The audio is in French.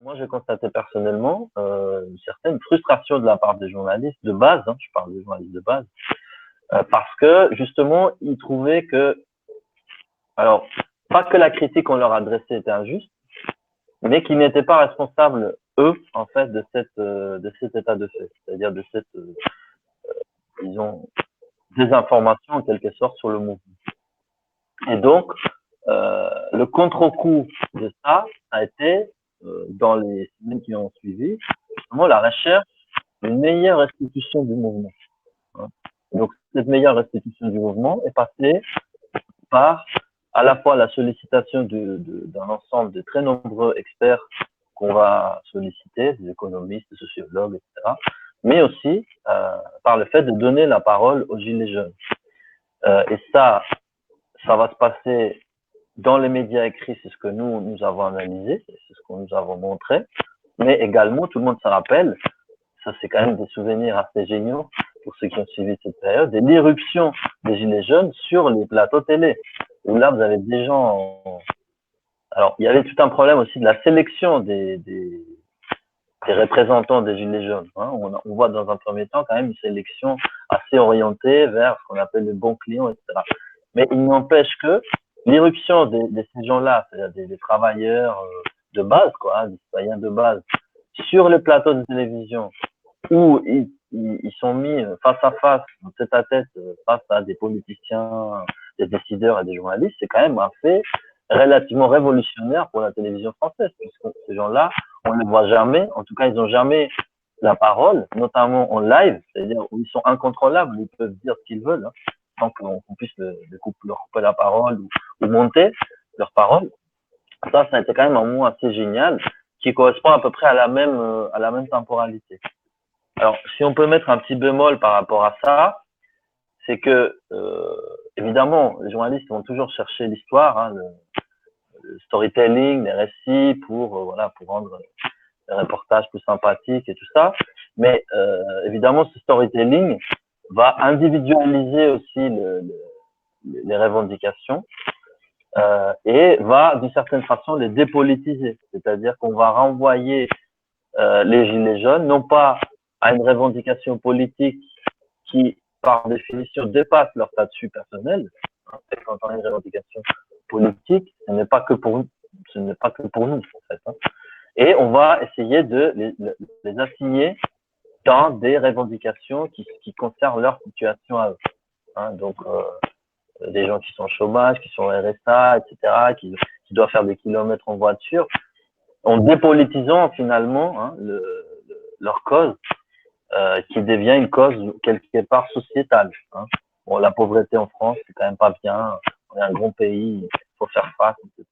moi, j'ai constaté personnellement une certaine frustration de la part des journalistes de base, hein, je parle des journalistes de base, parce que justement, ils trouvaient que, alors, pas que la critique qu'on leur adressait était injuste, mais qu'ils n'étaient pas responsables, eux, en fait, de cet état de fait, c'est-à-dire de cette, disons, désinformation en quelque sorte sur le mouvement. Et donc, le contre-coup de ça a été, dans les semaines qui ont suivi, justement la recherche d'une meilleure restitution du mouvement. Hein. Donc, cette meilleure restitution du mouvement est passée par à la fois la sollicitation d'un ensemble de très nombreux experts qu'on va solliciter, des économistes, des sociologues, etc., mais aussi par le fait de donner la parole aux gilets jaunes. Et ça va se passer dans les médias écrits, c'est ce que nous avons analysé, c'est ce que nous avons montré, mais également, tout le monde se rappelle, ça c'est quand même des souvenirs assez géniaux pour ceux qui ont suivi cette période, et l'irruption des gilets jaunes sur les plateaux télé, où là vous avez des gens, alors il y avait tout un problème aussi de la sélection des représentants des gilets jaunes. Hein. On voit dans un premier temps quand même une sélection assez orientée vers ce qu'on appelle les bons clients, etc. Mais il n'empêche que l'irruption de ces gens-là, c'est-à-dire des travailleurs de base, quoi, des citoyens de base, sur les plateaux de télévision, où ils sont mis face à face, tête à tête, face à des politiciens, des décideurs et des journalistes, c'est quand même un fait relativement révolutionnaire pour la télévision française, puisque ces gens-là, on ne les voit jamais, en tout cas, ils n'ont jamais la parole, notamment en live, c'est-à-dire où ils sont incontrôlables, ils peuvent dire ce qu'ils veulent, hein, sans qu'on puisse leur couper la parole ou monter leur parole. Ça a été quand même un moment assez génial, qui correspond à peu près à la même temporalité. Alors, si on peut mettre un petit bémol par rapport à ça, c'est que, évidemment, les journalistes vont toujours chercher l'histoire, hein, le storytelling, les récits pour rendre les reportages plus sympathiques et tout ça. Mais évidemment, ce storytelling va individualiser aussi les revendications et va, d'une certaine façon, les dépolitiser. C'est-à-dire qu'on va renvoyer les gilets jaunes, non pas à une revendication politique qui, par définition, dépasse leur statut personnel. Quand on a une revendication politique, ce n'est pas que pour nous, en fait. Hein. Et on va essayer de les assigner dans des revendications qui concernent leur situation à eux. Hein. Donc, des gens qui sont au chômage, qui sont au RSA, etc., qui doivent faire des kilomètres en voiture, en dépolitisant finalement hein, leur cause, qui devient une cause quelque part sociétale. Hein. Bon, la pauvreté en France, c'est quand même pas bien. On est un grand pays, il faut faire face, etc.